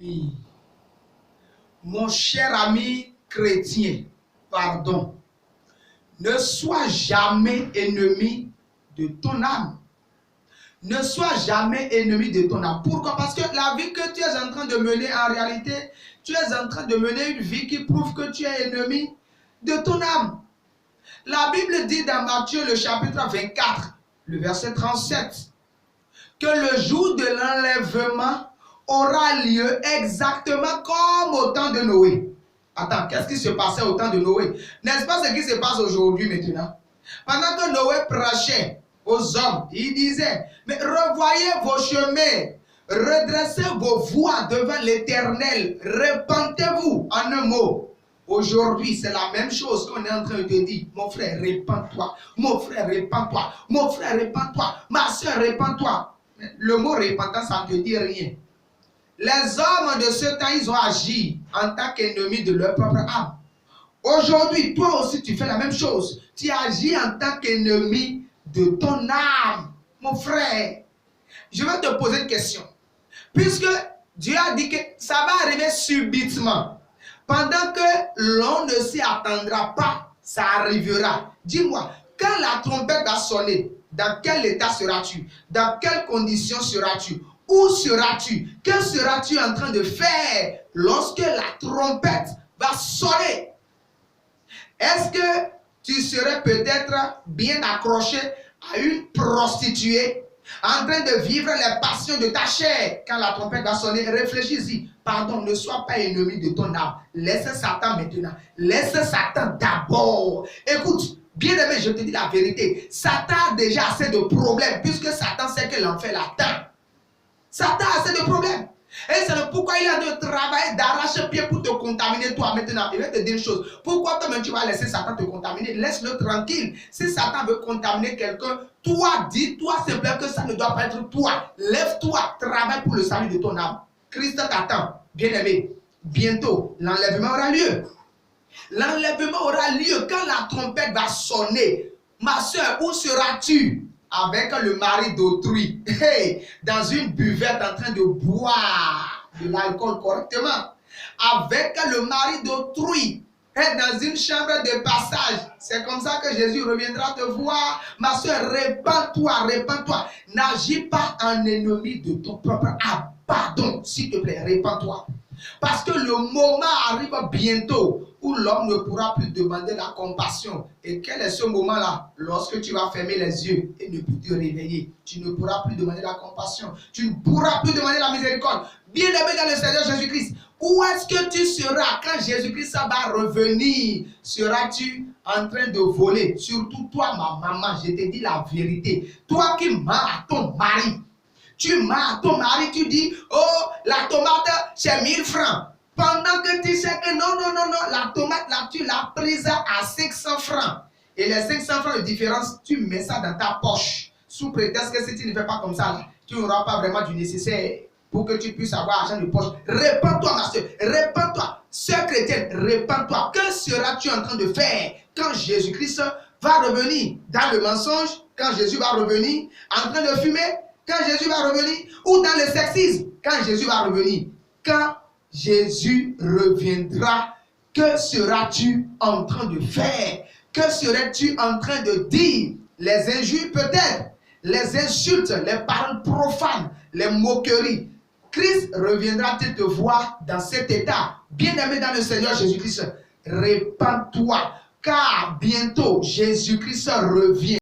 Oui. Mon cher ami chrétien, pardon, ne sois jamais ennemi de ton âme. Ne sois jamais ennemi de ton âme. Pourquoi? Parce que la vie que tu es en train de mener, en réalité, tu es en train de mener une vie qui prouve que tu es ennemi de ton âme. La Bible dit dans Matthieu, le chapitre 24, le verset 37, que le jour de l'enlèvement aura lieu exactement comme au temps de Noé. Attends, qu'est-ce qui se passait au temps de Noé? N'est-ce pas ce qui se passe aujourd'hui maintenant? Pendant que Noé prêchait aux hommes, il disait, mais revoyez vos chemins, redressez vos voies devant l'Éternel, repentez-vous. En un mot, aujourd'hui, c'est la même chose qu'on est en train de te dire. Mon frère, repens-toi. Mon frère, repens-toi. Mon frère, repens-toi. Ma soeur, repens-toi. Le mot repentant, ça ne te dit rien. Les hommes de ce temps, ils ont agi en tant qu'ennemis de leur propre âme. Aujourd'hui, toi aussi, tu fais la même chose. Tu agis en tant qu'ennemi de ton âme. Mon frère, je vais te poser une question. Puisque Dieu a dit que ça va arriver subitement, pendant que l'on ne s'y attendra pas, ça arrivera. Dis-moi, quand la trompette va sonner, dans quel état seras-tu? Dans quelles conditions seras-tu? Où seras-tu? Que seras-tu en train de faire lorsque la trompette va sonner? Est-ce que tu serais peut-être bien accroché à une prostituée en train de vivre les passions de ta chair quand la trompette va sonner? Réfléchis-y. Pardon, ne sois pas ennemi de ton âme. Laisse Satan maintenant. Laisse Satan d'abord. Écoute, bien-aimé, je te dis la vérité. Satan a déjà assez de problèmes puisque Satan sait que l'enfer l'attend. Satan a assez de problèmes. Et c'est pourquoi il a de travailler d'arrache-pied pour te contaminer toi maintenant. Il va te dire une chose. Pourquoi toi-même tu vas laisser Satan te contaminer? Laisse-le tranquille. Si Satan veut contaminer quelqu'un, toi, dis-toi simplement que ça ne doit pas être toi. Lève-toi, travaille pour le salut de ton âme. Christ t'attend, bien-aimé. Bientôt, l'enlèvement aura lieu. L'enlèvement aura lieu quand la trompette va sonner. Ma soeur, où seras-tu? Avec le mari d'autrui, hey, dans une buvette en train de boire de l'alcool correctement, avec le mari d'autrui, hey, dans une chambre de passage. C'est comme ça que Jésus reviendra te voir. Ma soeur, répands-toi, répands-toi. N'agis pas en ennemi de ton propre âme. Pardon, s'il te plaît, répands-toi. Parce que le moment arrive bientôt où l'homme ne pourra plus demander la compassion. Et quel est ce moment-là? Lorsque tu vas fermer les yeux et ne plus te réveiller. Tu ne pourras plus demander la compassion. Tu ne pourras plus demander la miséricorde. Bien-aimé dans le Seigneur Jésus-Christ, où est-ce que tu seras quand Jésus-Christ va revenir? Seras-tu en train de voler? Surtout toi, ma maman, je te dis la vérité. Toi qui mens à ton mari. Tu mens à ton mari, tu dis, oh, la tomate, c'est 1000 francs. Pendant que tu sais que non, la tomate, là, tu l'as prise à 500 francs. Et les 500 francs de différence, tu mets ça dans ta poche. Sous prétexte que si tu ne fais pas comme ça, là, tu n'auras pas vraiment du nécessaire pour que tu puisses avoir argent de poche. Répands-toi, ma soeur, répands-toi. Sœur chrétienne, répands-toi. Que seras-tu en train de faire quand Jésus-Christ va revenir? Dans le mensonge, quand Jésus va revenir, en train de fumer, quand Jésus va revenir, ou dans le sexisme, quand Jésus va revenir. Quand Jésus reviendra, que seras-tu en train de faire? Que serais-tu en train de dire? Les injures peut-être, les insultes, les paroles profanes, les moqueries. Christ reviendra-t-il te voir dans cet état? Bien-aimé dans le Seigneur Jésus-Christ, répands-toi, car bientôt Jésus-Christ revient.